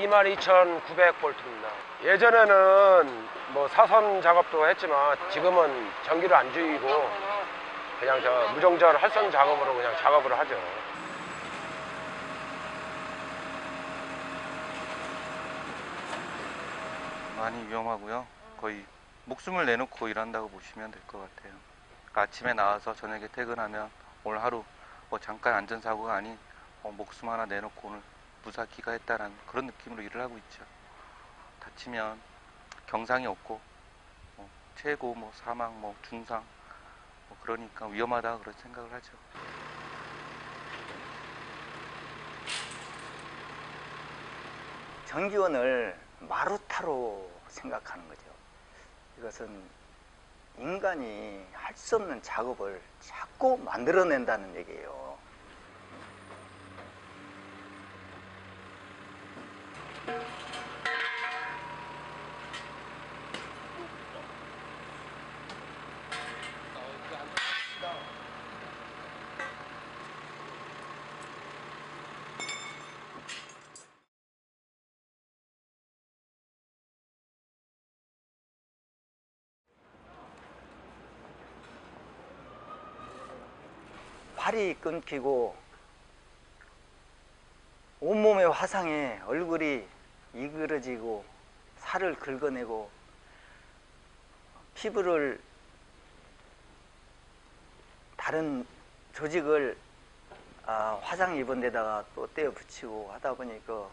22,900볼트입니다. 예전에는 뭐 사선 작업도 했지만 지금은 전기를 안 주이고 그냥 저 무정전 할선 작업으로 그냥 작업을 하죠. 많이 위험하고요. 거의 목숨을 내놓고 일한다고 보시면 될 것 같아요. 그러니까 아침에 나와서 저녁에 퇴근하면 오늘 하루 뭐 잠깐 안전사고가 아닌 목숨 하나 내놓고 오늘 무사 귀가했다라는 그런 느낌으로 일을 하고 있죠. 다치면 경상이 없고 최고 사망 중상 그러니까 위험하다 그런 생각을 하죠. 전기원을 마루타로 생각하는 거죠. 이것은 인간이 할 수 없는 작업을 자꾸 만들어낸다는 얘기예요. 팔이 끊기고 온몸의 화상에 얼굴이 이그러지고 살을 긁어내고 피부를 다른 조직을 화상 입은 데다가 또 떼어 붙이고 하다 보니까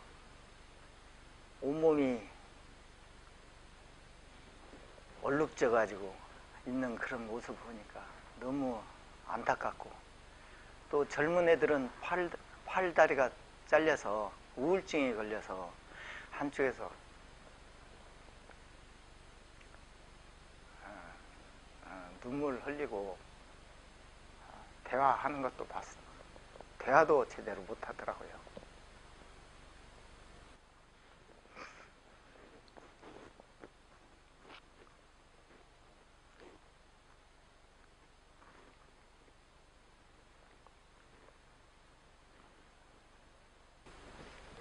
온몸이 얼룩져 가지고 있는 그런 모습을 보니까 너무 안타깝고, 또 젊은 애들은 팔다리가 잘려서 우울증에 걸려서 한쪽에서 눈물 흘리고 대화하는 것도 봤어. 대화도 제대로 못 하더라고요.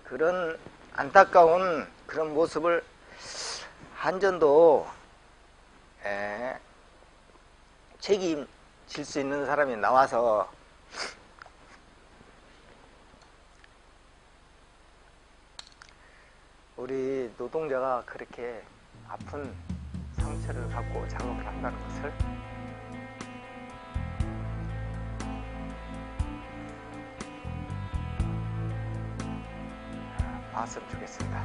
그런 안타까운 그런 모습을 한전도 책임질 수 있는 사람이 나와서 우리 노동자가 그렇게 아픈 상처를 갖고 작업을 한다는 것을 봤으면 좋겠습니다.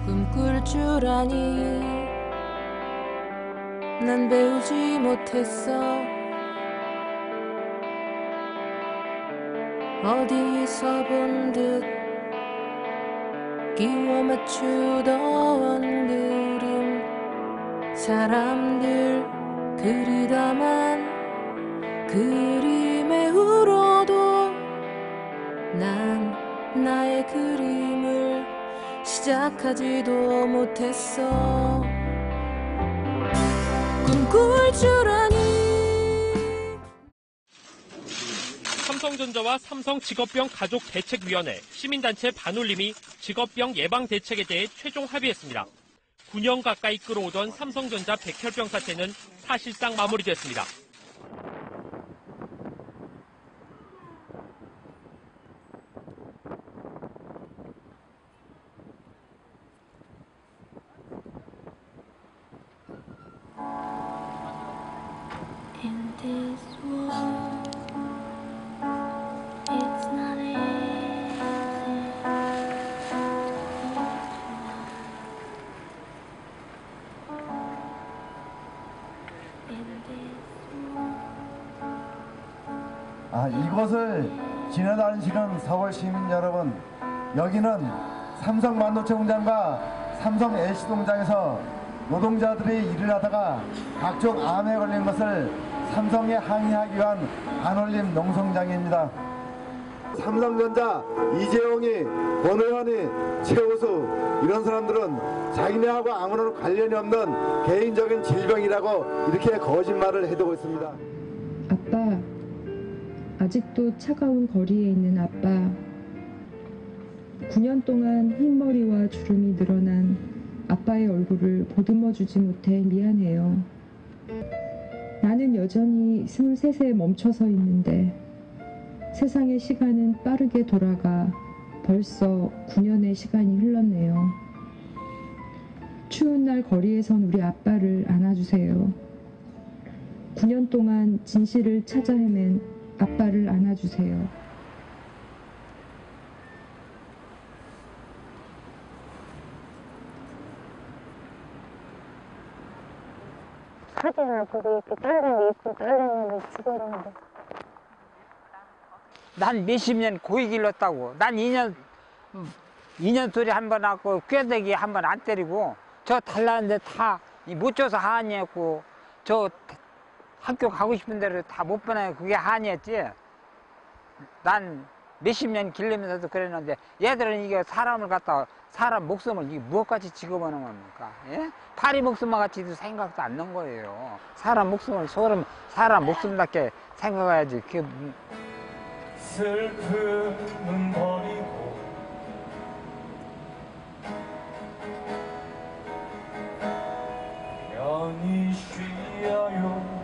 꿈꿀 줄 아니 난 배우지 못했어. 어디서 본 듯 끼워 맞추던 그림, 사람들 그리다만 그림에 울어도 난 나의 그림을 시작하지도 못했어. 꿈꿀 줄 아니. 삼성전자와 삼성직업병 가족대책위원회, 시민단체 반올림이 직업병 예방 대책에 대해 최종 합의했습니다. 9년 가까이 끌어오던 삼성전자 백혈병 사태는 사실상 마무리됐습니다. 이곳을 지나다니시는 서울 시민 여러분, 여기는 삼성 반도체 공장과 삼성 LC 공장에서 노동자들이 일을 하다가 각종 암에 걸린 것을 삼성에 항의하기 위한 반올림 농성장입니다. 삼성전자 이재용이, 권호연이, 최우수 이런 사람들은 자기네하고 아무런 관련이 없는 개인적인 질병이라고 이렇게 거짓말을 해두고 있습니다. 아빠, 아직도 차가운 거리에 있는 아빠, 9년 동안 흰머리와 주름이 늘어난 아빠의 얼굴을 보듬어 주지 못해 미안해요. 나는 여전히 23세에 멈춰서 있는데 세상의 시간은 빠르게 돌아가 벌써 9년의 시간이 흘렀네요. 추운 날 거리에선 우리 아빠를 안아주세요. 9년 동안 진실을 찾아 헤맨 아빠를 안아주세요. 사진을 보고 이렇게 딸내미 이쁜 딸내미를 죽어라는데. 난 몇십 년 고이 길렀다고. 난 2년 소리 한 번 하고 꾀대기 한 번 안 때리고 저 달라는데 다 못 줘서 한이었고 저 학교 가고 싶은 대로 다 못 보내고 그게 한이었지. 난 몇십 년 길르면서도 그랬는데 얘들은 이게 사람을 갖다가 사람 목숨을 이게 무엇같이 지급하는 겁니까? 예? 파리 목숨과 같이도 생각도 안 난 거예요. 사람 목숨을 사람 목숨답게 생각해야지. 그게 슬픔은 버리고 편히 쉬어요.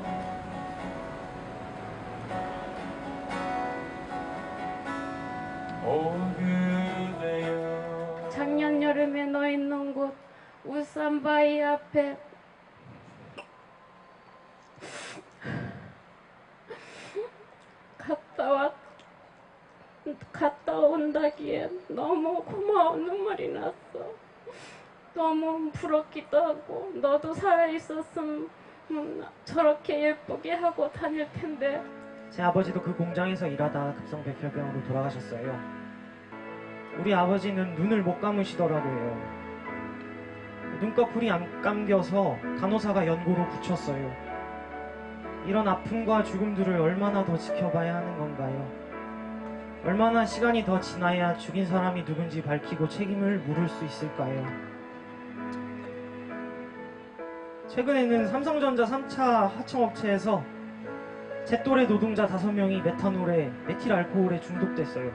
오 그대여. 작년 여름에 너 있는 곳 울산바위 앞에 갔다 온다기에 너무 고마운 눈물이 났어. 너무 부럽기도 하고 너도 살아있었으면 저렇게 예쁘게 하고 다닐 텐데. 제 아버지도 그 공장에서 일하다 급성 백혈병으로 돌아가셨어요. 우리 아버지는 눈을 못 감으시더라고 해요. 눈꺼풀이 안 감겨서 간호사가 연고로 붙였어요. 이런 아픔과 죽음들을 얼마나 더 지켜봐야 하는 건가요? 얼마나 시간이 더 지나야 죽인 사람이 누군지 밝히고 책임을 물을 수 있을까요? 최근에는 삼성전자 3차 하청업체에서 제 또래 노동자 5명이 메틸 알코올에 중독됐어요.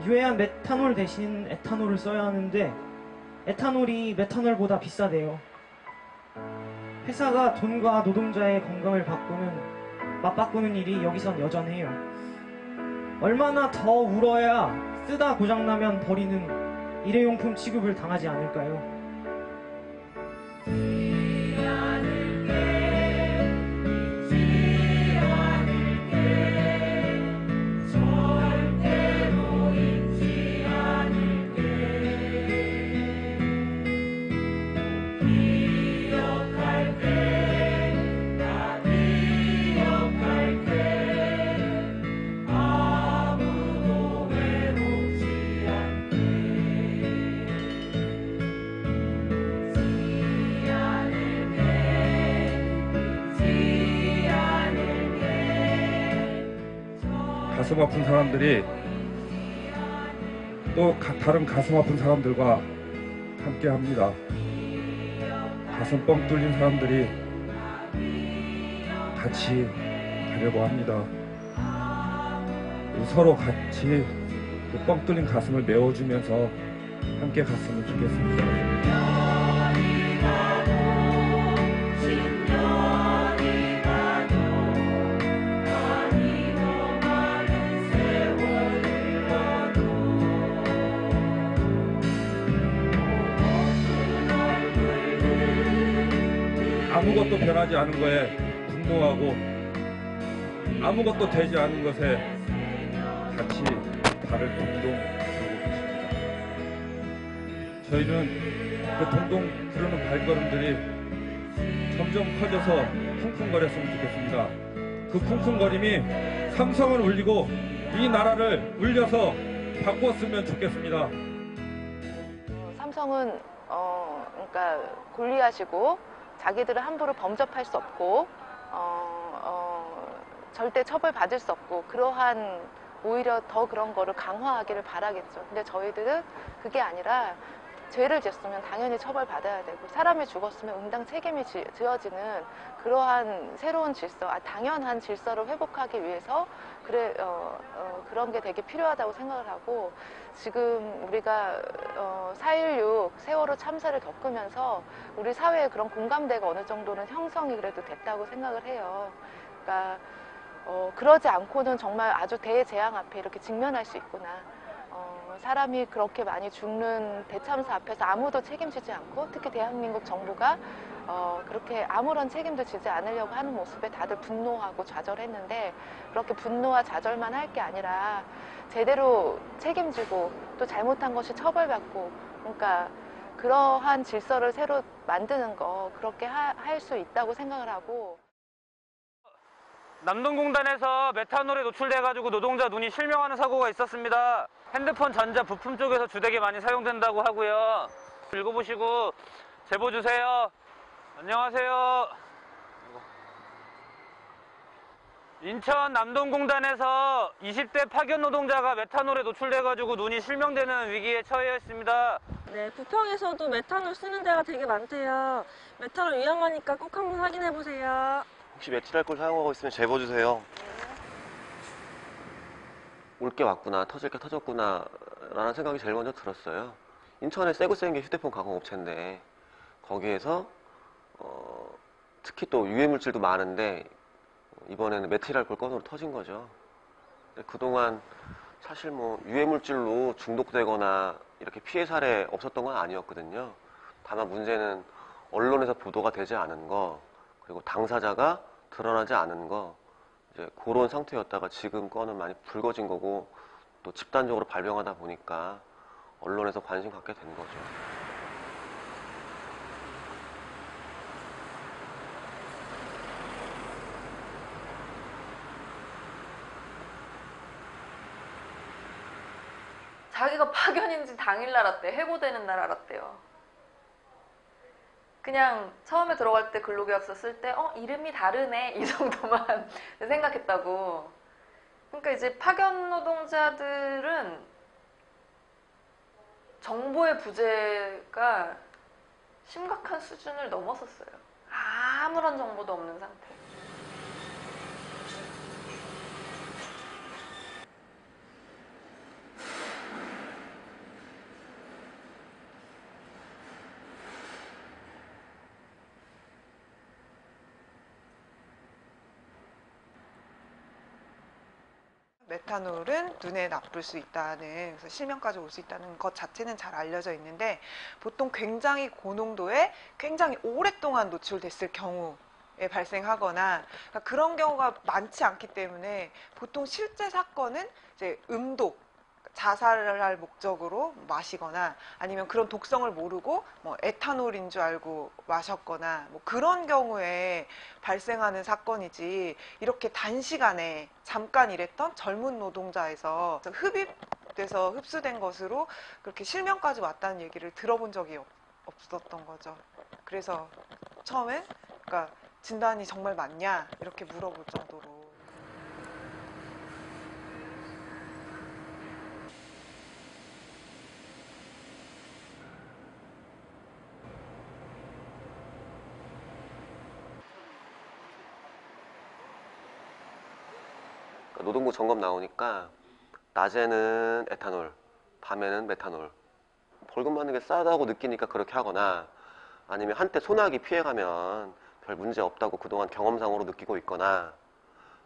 유해한 메탄올 대신 에탄올을 써야 하는데 에탄올이 메탄올보다 비싸대요. 회사가 돈과 노동자의 건강을 맞바꾸는 일이 여기선 여전해요. 얼마나 더 울어야 쓰다 고장나면 버리는 일회용품 취급을 당하지 않을까요? 가슴 아픈 사람들이 또 다른 가슴 아픈 사람들과 함께 합니다. 가슴 뻥 뚫린 사람들이 같이 가려고 합니다. 서로 같이 그 뻥 뚫린 가슴을 메워주면서 함께 갔으면 좋겠습니다. 아무것도 변하지 않은 거에 분노하고 아무것도 되지 않은 것에 같이 발을 동동 구르고 계십니다. 저희는 그 동동 구르는 발걸음들이 점점 커져서 쿵쿵거렸으면 좋겠습니다. 그 쿵쿵거림이 삼성을 울리고 이 나라를 울려서 바꿨으면 좋겠습니다. 삼성은 그러니까 골리앗이고 자기들을 함부로 범접할 수 없고 절대 처벌받을 수 없고 그러한 오히려 더 그런 거를 강화하기를 바라겠죠. 근데 저희들은 그게 아니라 죄를 지었으면 당연히 처벌받아야 되고 사람이 죽었으면 응당 책임이 지어지는 그러한 새로운 질서, 당연한 질서를 회복하기 위해서 그런 게 되게 필요하다고 생각을 하고 지금 우리가 4.16 세월호 참사를 겪으면서 우리 사회에 그런 공감대가 어느 정도는 형성이 그래도 됐다고 생각을 해요. 그러니까 그러지 않고는 정말 아주 대재앙 앞에 이렇게 직면할 수 있구나. 사람이 그렇게 많이 죽는 대참사 앞에서 아무도 책임지지 않고 특히 대한민국 정부가 그렇게 아무런 책임도 지지 않으려고 하는 모습에 다들 분노하고 좌절했는데 그렇게 분노와 좌절만 할 게 아니라 제대로 책임지고 또 잘못한 것이 처벌받고 그러니까 그러한 질서를 새로 만드는 거 그렇게 할 수 있다고 생각을 하고 남동공단에서 메탄올에 노출돼가지고 노동자 눈이 실명하는 사고가 있었습니다. 핸드폰 전자 부품 쪽에서 주되게 많이 사용된다고 하고요. 읽어보시고 제보 주세요. 안녕하세요. 인천 남동공단에서 20대 파견 노동자가 메탄올에 노출돼가지고 눈이 실명되는 위기에 처해 있습니다. 네, 부평에서도 메탄올 쓰는 데가 되게 많대요. 메탄올 위험하니까 꼭 한번 확인해보세요. 혹시 메틸알코올 사용하고 있으면 제보 주세요. 올 게 왔구나, 터질 게 터졌구나 라는 생각이 제일 먼저 들었어요. 인천에 세고 센 게 휴대폰 가공업체인데 거기에서 특히 또 유해 물질도 많은데 이번에는 메틸알코올 건으로 터진 거죠. 근데 그동안 사실 뭐 유해 물질로 중독되거나 이렇게 피해 사례 없었던 건 아니었거든요. 다만 문제는 언론에서 보도가 되지 않은 거 그리고 당사자가 드러나지 않은 거 이제 그런 상태였다가 지금 건은 많이 불거진 거고 또 집단적으로 발병하다 보니까 언론에서 관심 갖게 된 거죠. 자기가 파견인지 당일날 알았대. 해고되는 날 알았대요. 그냥 처음에 들어갈 때 근로계약서 쓸 때 이름이 다르네 이 정도만 생각했다고. 그러니까 이제 파견 노동자들은 정보의 부재가 심각한 수준을 넘었었어요. 아무런 정보도 없는 상태. 메탄올은 눈에 나쁠 수 있다는, 그래서 실명까지 올 수 있다는 것 자체는 잘 알려져 있는데 보통 굉장히 고농도에 굉장히 오랫동안 노출됐을 경우에 발생하거나 그러니까 그런 경우가 많지 않기 때문에 보통 실제 사건은 이제 음독, 자살을 할 목적으로 마시거나 아니면 그런 독성을 모르고 뭐 에탄올인 줄 알고 마셨거나 뭐 그런 경우에 발생하는 사건이지 이렇게 단시간에 잠깐 일했던 젊은 노동자에서 흡입돼서 흡수된 것으로 그렇게 실명까지 왔다는 얘기를 들어본 적이 없었던 거죠. 그래서 처음엔 그러니까 진단이 정말 맞냐 이렇게 물어볼 정도로. 노동부 점검 나오니까 낮에는 에탄올, 밤에는 메탄올. 벌금 받는 게 싸다고 느끼니까 그렇게 하거나 아니면 한때 소나기 피해가면 별 문제 없다고 그동안 경험상으로 느끼고 있거나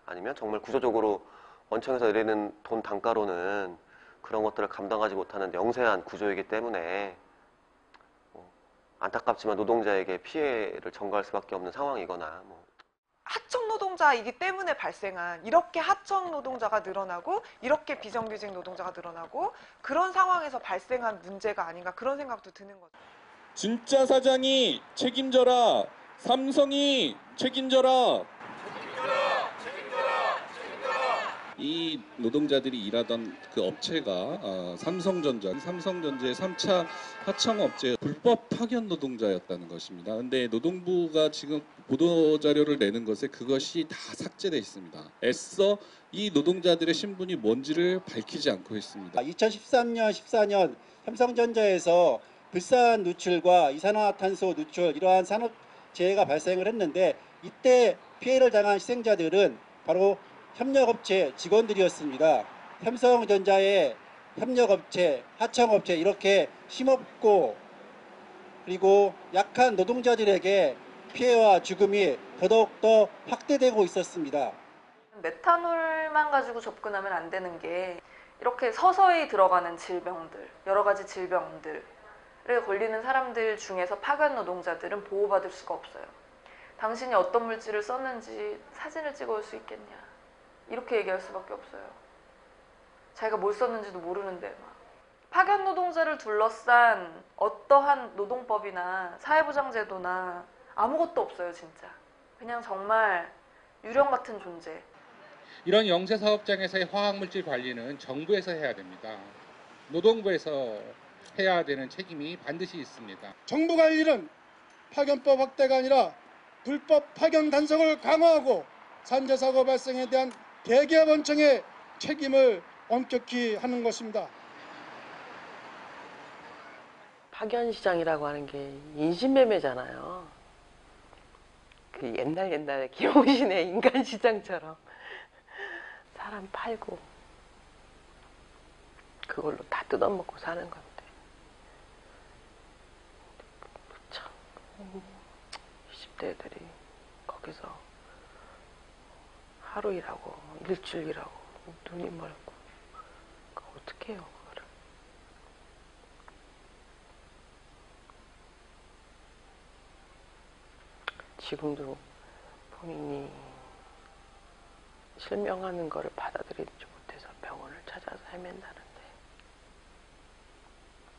아니면 정말 구조적으로 원청에서 내리는 돈 단가로는 그런 것들을 감당하지 못하는 영세한 구조이기 때문에 안타깝지만 노동자에게 피해를 전가할 수밖에 없는 상황이거나 하청 노동자이기 때문에 발생한 이렇게 하청 노동자가 늘어나고 이렇게 비정규직 노동자가 늘어나고 그런 상황에서 발생한 문제가 아닌가 그런 생각도 드는 거죠. 진짜 사장이 책임져라. 삼성이 책임져라. 이 노동자들이 일하던 그 업체가 삼성전자의 3차 하청업체 불법 파견 노동자였다는 것입니다. 근데 노동부가 지금 보도자료를 내는 것에 그것이 다 삭제되어 있습니다. 애써 이 노동자들의 신분이 뭔지를 밝히지 않고 있습니다. 2013년, 14년 삼성전자에서 불산 누출과 이산화탄소 누출 이러한 산업재해가 발생을 했는데 이때 피해를 당한 희생자들은 바로 협력업체 직원들이었습니다. 삼성전자의 협력업체, 하청업체 이렇게 힘없고 그리고 약한 노동자들에게 피해와 죽음이 더더욱더 확대되고 있었습니다. 메탄올만 가지고 접근하면 안 되는 게 이렇게 서서히 들어가는 질병들, 여러 가지 질병들에 걸리는 사람들 중에서 파견 노동자들은 보호받을 수가 없어요. 당신이 어떤 물질을 썼는지 사진을 찍어올 수 있겠냐, 이렇게 얘기할 수밖에 없어요. 자기가 뭘 썼는지도 모르는데 막. 파견 노동자를 둘러싼 어떠한 노동법이나 사회보장제도나 아무것도 없어요, 진짜. 그냥 정말 유령 같은 존재. 이런 영세 사업장에서의 화학물질 관리는 정부에서 해야 됩니다. 노동부에서 해야 되는 책임이 반드시 있습니다. 정부가 할 일은 파견법 확대가 아니라 불법 파견 단속을 강화하고 산재사고 발생에 대한 대기업 원청의 책임을 엄격히 하는 것입니다. 파견 시장이라고 하는 게 인신매매잖아요. 그 옛날에 김홍신의 인간 시장처럼 사람 팔고 그걸로 다 뜯어먹고 사는 건데 참 20대 애들이 거기서 하루 일하고 일주일 일하고 눈이 멀고 그거 어떻게 해요 그거를. 지금도 본인이 실명하는 거를 받아들이지 못해서 병원을 찾아서 헤맨다는데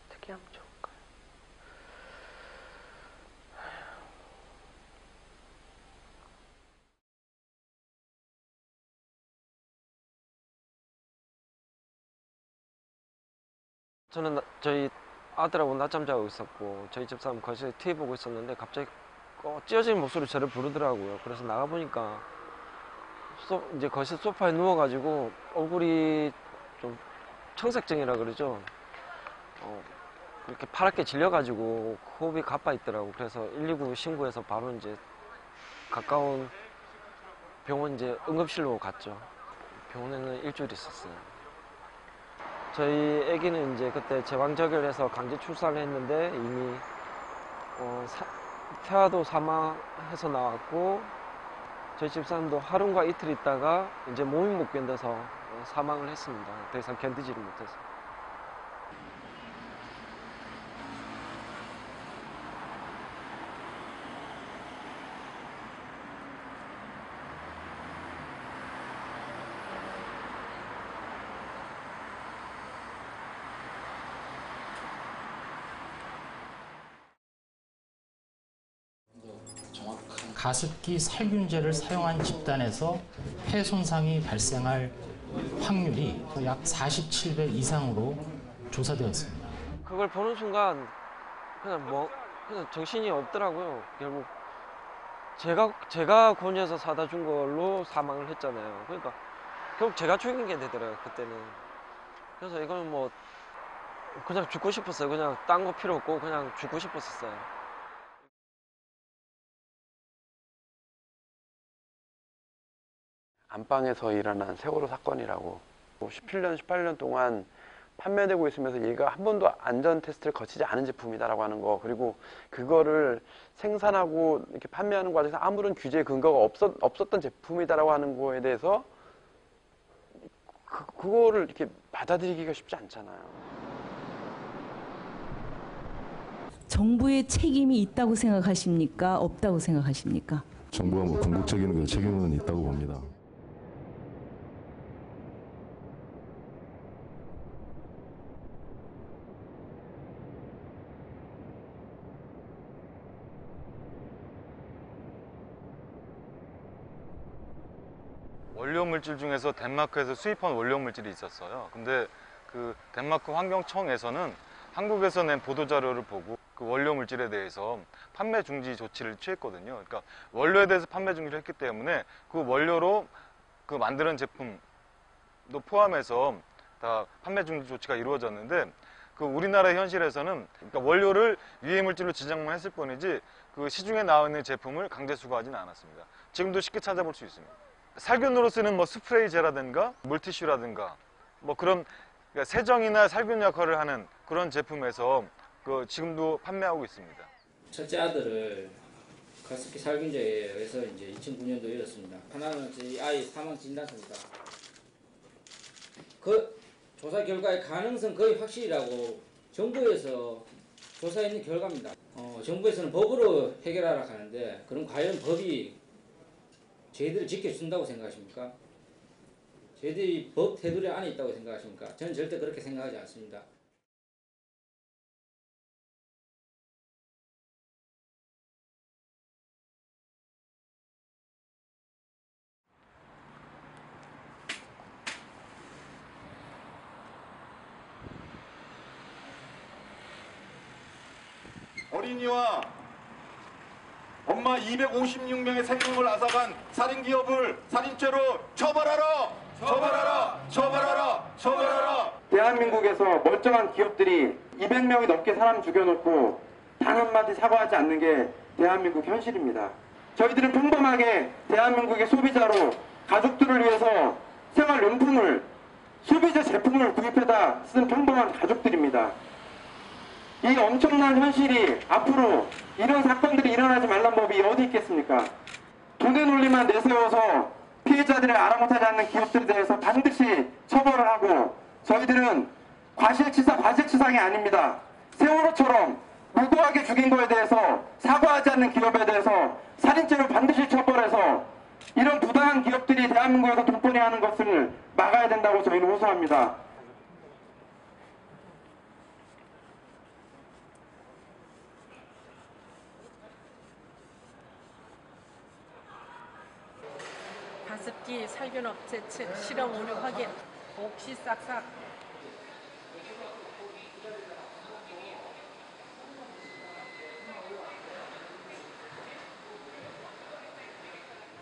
어떻게 하면 좋을까요? 저는 저희 아들하고 낮잠 자고 있었고 저희 집사람 거실에 TV 보고 있었는데 갑자기 찢어진 목소리로 저를 부르더라고요. 그래서 나가보니까 이제 거실 소파에 누워가지고 얼굴이 좀 청색증이라 그러죠. 이렇게 파랗게 질려가지고 호흡이 가빠 있더라고. 그래서 119 신고해서 바로 이제 가까운 병원 이제 응급실로 갔죠. 병원에는 일주일 있었어요. 저희 아기는 이제 그때 제왕절개해서 강제 출산을 했는데 이미 태아도 사망해서 나왔고 저희 집사람도 하루가 이틀 있다가 이제 몸이 못 견뎌서 사망을 했습니다. 더 이상 견디지를 못해서. 가습기 살균제를 사용한 집단에서 폐 손상이 발생할 확률이 약 47배 이상으로 조사되었습니다. 그걸 보는 순간 그냥 정신이 없더라고요. 결국 제가 권유해서 사다 준 걸로 사망을 했잖아요. 그러니까 결국 제가 죽인 게 되더라고요, 그때는. 그래서 이거는 뭐 그냥 죽고 싶었어요. 그냥 딴 거 필요 없고 그냥 죽고 싶었어요. 안방에서 일어난 세월호 사건이라고 17년, 18년 동안 판매되고 있으면서 얘가 한 번도 안전 테스트를 거치지 않은 제품이다라고 하는 거, 그리고 그거를 생산하고 이렇게 판매하는 과정에서 아무런 규제 근거가 없었던 제품이다라고 하는 거에 대해서 그거를 이렇게 받아들이기가 쉽지 않잖아요. 정부의 책임이 있다고 생각하십니까? 없다고 생각하십니까? 정부가 뭐 궁극적인 그 책임은 있다고 봅니다. 원료 물질 중에서 덴마크에서 수입한 원료 물질이 있었어요. 근데 그 덴마크 환경청에서는 한국에서 낸 보도자료를 보고 그 원료 물질에 대해서 판매 중지 조치를 취했거든요. 그러니까 원료에 대해서 판매 중지를 했기 때문에 그 원료로 그 만드는 제품도 포함해서 다 판매 중지 조치가 이루어졌는데 그 우리나라 현실에서는 그러니까 원료를 유해물질로 지정만 했을 뿐이지 그 시중에 나와 있는 제품을 강제 수거하지는 않았습니다. 지금도 쉽게 찾아볼 수 있습니다. 살균으로 쓰는 뭐 스프레이 젤라든가 물티슈라든가 뭐 그런 그러니까 세정이나 살균 역할을 하는 그런 제품에서 그 지금도 판매하고 있습니다. 첫째 아들을 가습기 살균제에 의해서 이제 2009년도에 잃었습니다. 하나는 저희 아이 사망 진단서입니다. 그 조사 결과의 가능성 거의 확실이라고 정부에서 조사했는 결과입니다. 정부에서는 법으로 해결하라 하는데 그럼 과연 법이 저희들을 지켜준다고 생각하십니까? 저희들이 법 테두리 안에 있다고 생각하십니까? 저는 절대 그렇게 생각하지 않습니다. 어린이와 엄마 256명의 생명을 앗아간 살인기업을 살인죄로 처벌하라! 처벌하라! 처벌하라! 처벌하라! 대한민국에서 멀쩡한 기업들이 200명이 넘게 사람 죽여놓고 단 한마디 사과하지 않는 게 대한민국 현실입니다. 저희들은 평범하게 대한민국의 소비자로 가족들을 위해서 생활용품을, 소비자 제품을 구입해다 쓴 평범한 가족들입니다. 이 엄청난 현실이 앞으로 이런 사건들이 일어나지 말란 법이 어디 있겠습니까? 돈의 논리만 내세워서 피해자들을 알아못하지 않는 기업들에 대해서 반드시 처벌을 하고, 저희들은 과실치사, 과실치상이 아닙니다. 세월호처럼 무고하게 죽인 거에 대해서 사과하지 않는 기업에 대해서 살인죄로 반드시 처벌해서 이런 부당한 기업들이 대한민국에서 돈벌이 하는 것을 막아야 된다고 저희는 호소합니다. 가습기 살균업체 측 실험 오류 확인, 옥시 싹싹.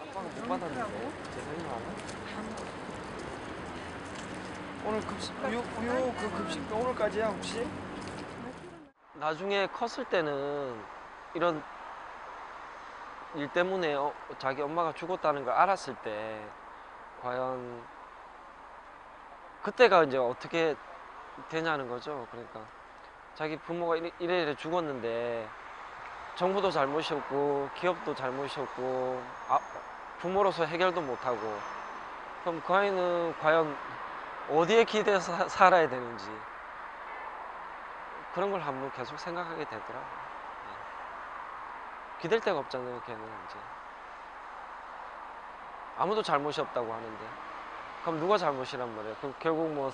아빠는 못 받았는데 제 생각 오늘 급식 우유 그 급식 오늘까지야 혹시? 나중에 컸을 때는 이런 일 때문에 자기 엄마가 죽었다는 걸 알았을 때 과연 그때가 이제 어떻게 되냐는 거죠. 그러니까 자기 부모가 이래 죽었는데 정부도 잘못이었고 기업도 잘못이었고 부모로서 해결도 못하고 그럼 그 아이는 과연 어디에 기대서 살아야 되는지 그런 걸 한번 계속 생각하게 되더라고요. 기댈 데가 없잖아요, 걔는 이제. 아무도 잘못이 없다고 하는데. 그럼 누가 잘못이란 말이에요? 그럼 결국 뭐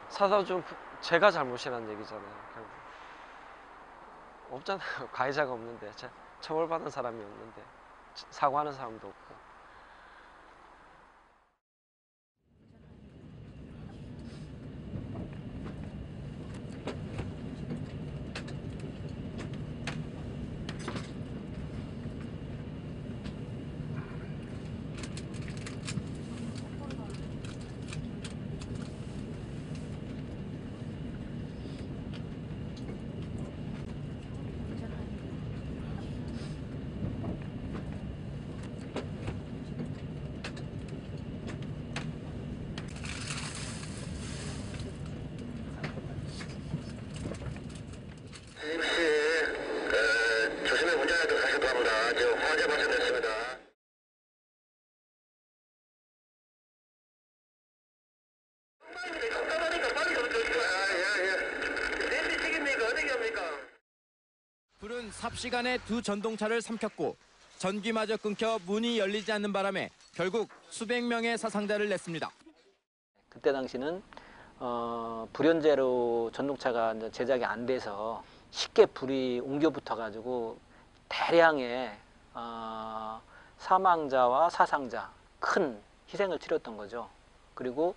사다 준 제가 잘못이란 얘기잖아요, 결국. 없잖아요. 가해자가 없는데. 처벌받은 사람이 없는데. 사과하는 사람도 없고. 조심히 운전해도 가실 겁니다. 지금 화재 발생됐습니다. 불은 삽시간에 두 전동차를 삼켰고 전기마저 끊겨 문이 열리지 않는 바람에 결국 수백 명의 사상자를 냈습니다. 그때 당시는 불연제로 전동차가 이제 제작이 안 돼서 쉽게 불이 옮겨 붙어가지고 대량의 사망자와 사상자, 큰 희생을 치렀던 거죠. 그리고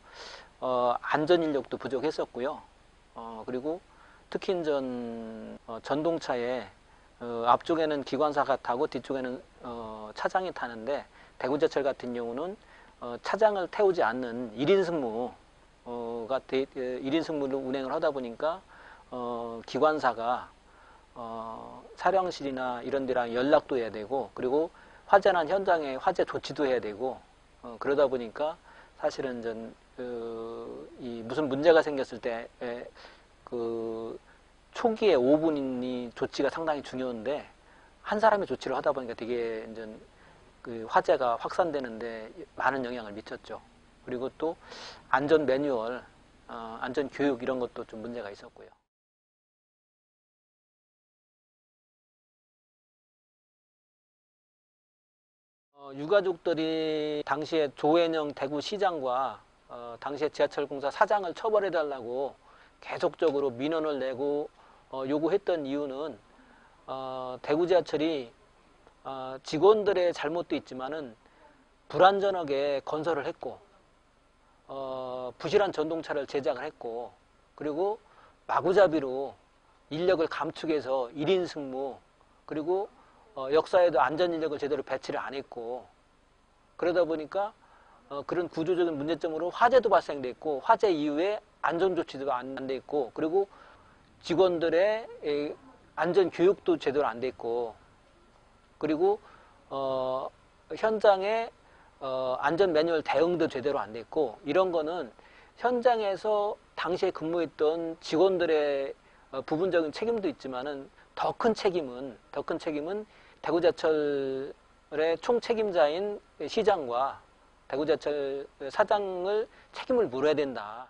안전 인력도 부족했었고요. 그리고 특히 전동차에 앞쪽에는 기관사가 타고 뒤쪽에는 차장이 타는데 대구제철 같은 경우는 차장을 태우지 않는 1인 승무 1인 승무를 운행을 하다 보니까 기관사가 사령실이나 이런 데랑 연락도 해야 되고, 그리고 화재 난 현장에 화재 조치도 해야 되고, 그러다 보니까 사실은 이 무슨 문제가 생겼을 때 초기에 5분이 조치가 상당히 중요한데, 한 사람이 조치를 하다 보니까 되게 화재가 확산되는데 많은 영향을 미쳤죠. 그리고 또 안전 매뉴얼, 안전 교육 이런 것도 좀 문제가 있었고요. 유가족들이 당시에 조앤영 대구시장과 당시에 지하철공사 사장을 처벌해달라고 계속적으로 민원을 내고 요구했던 이유는 대구지하철이 직원들의 잘못도 있지만은 불안전하게 건설을 했고, 부실한 전동차를 제작을 했고, 그리고 마구잡이로 인력을 감축해서 1인 승무, 그리고 역사에도 안전인력을 제대로 배치를 안 했고, 그러다 보니까 그런 구조적인 문제점으로 화재도 발생됐고, 화재 이후에 안전조치도 안 돼 있고, 그리고 직원들의 안전교육도 제대로 안 돼 있고, 그리고 현장에 안전 매뉴얼 대응도 제대로 안 돼 있고, 이런 거는 현장에서 당시에 근무했던 직원들의 부분적인 책임도 있지만은 더 큰 책임은 대구지하철의 총책임자인 시장과 대구지하철 사장을 책임을 물어야 된다.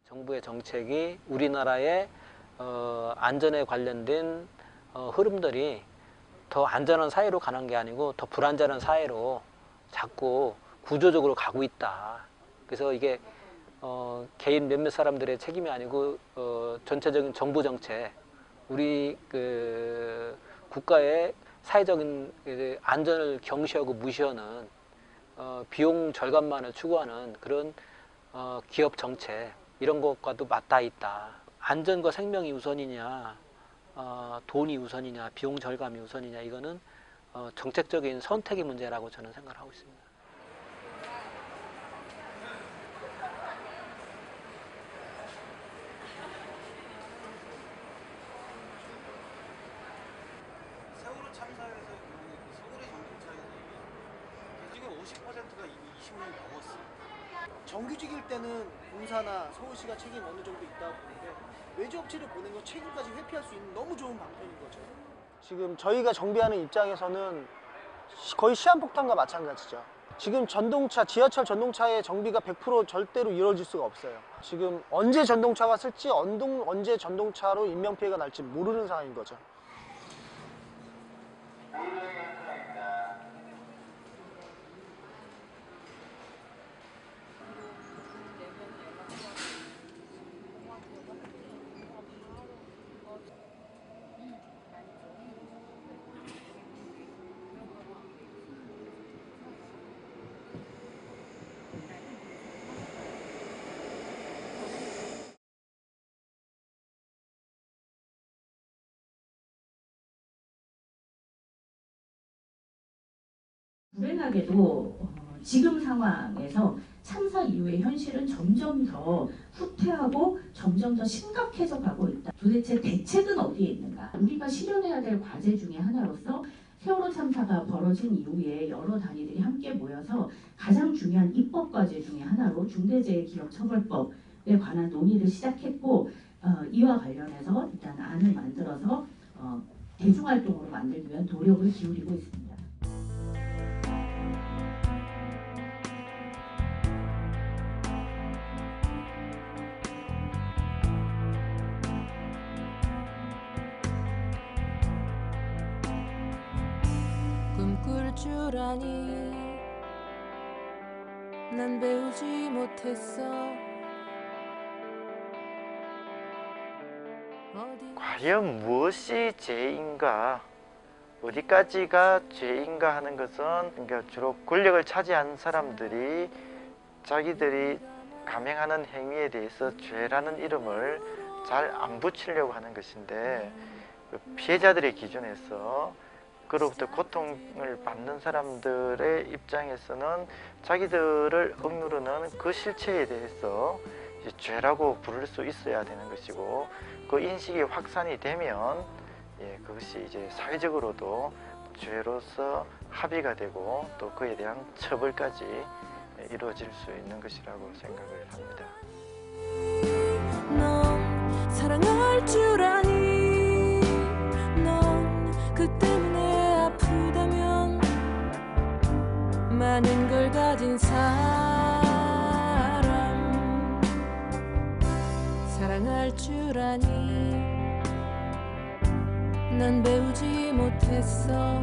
정부의 정책이 우리나라의 안전에 관련된 흐름들이 더 안전한 사회로 가는 게 아니고 더 불안전한 사회로 자꾸 구조적으로 가고 있다. 그래서 이게 개인 몇몇 사람들의 책임이 아니고 전체적인 정부 정책, 우리 국가의 사회적인 안전을 경시하고 무시하는 비용 절감만을 추구하는 그런 기업 정책, 이런 것과도 맞닿아 있다. 안전과 생명이 우선이냐, 돈이 우선이냐, 비용 절감이 우선이냐, 이거는 정책적인 선택의 문제라고 저는 생각을 하고 있습니다. 세월호 참사에서 서울의 전동차에서 지금 50%가 이미 20년이 넘었어요. 정규직일 때는 공사나 서울시가 책임이 어느 정도 있다고 보는데, 외주업체를 보내면 책임까지 회피할 수 있는 너무 좋은 방편인 거죠. 지금 저희가 정비하는 입장에서는 거의 시한폭탄과 마찬가지죠. 지금 전동차, 지하철 전동차의 정비가 100% 절대로 이루어질 수가 없어요. 지금 언제 전동차가 쓸지, 언제 전동차로 인명피해가 날지 모르는 상황인 거죠. 불행하게도 지금 상황에서 참사 이후의 현실은 점점 더 후퇴하고 점점 더 심각해져 가고 있다. 도대체 대책은 어디에 있는가? 우리가 실현해야 될 과제 중에 하나로서 세월호 참사가 벌어진 이후에 여러 단위들이 함께 모여서 가장 중요한 입법 과제 중에 하나로 중대재해기업처벌법에 관한 논의를 시작했고, 이와 관련해서 일단 안을 만들어서 대중활동으로 만들기 위한 노력을 기울이고 있습니다. 꿈꿀 줄 아니 난 배우지 못했어. 과연 무엇이 죄인가? 어디까지가 죄인가 하는 것은 그러니까 주로 권력을 차지한 사람들이 자기들이 감행하는 행위에 대해서 죄라는 이름을 잘 안 붙이려고 하는 것인데, 피해자들의 기준에서 그로부터 고통을 받는 사람들의 입장에서는 자기들을 억누르는 그 실체에 대해서 이제 죄라고 부를 수 있어야 되는 것이고, 그 인식이 확산이 되면 그것이 이제 사회적으로도 죄로서 합의가 되고 또 그에 대한 처벌까지 이루어질 수 있는 것이라고 생각을 합니다. 넌 사랑할 줄 아니. 넌 그 때문에 아프다면 많은 걸 가진 사람. 사랑할 줄 아니. 난 배우지 못했어.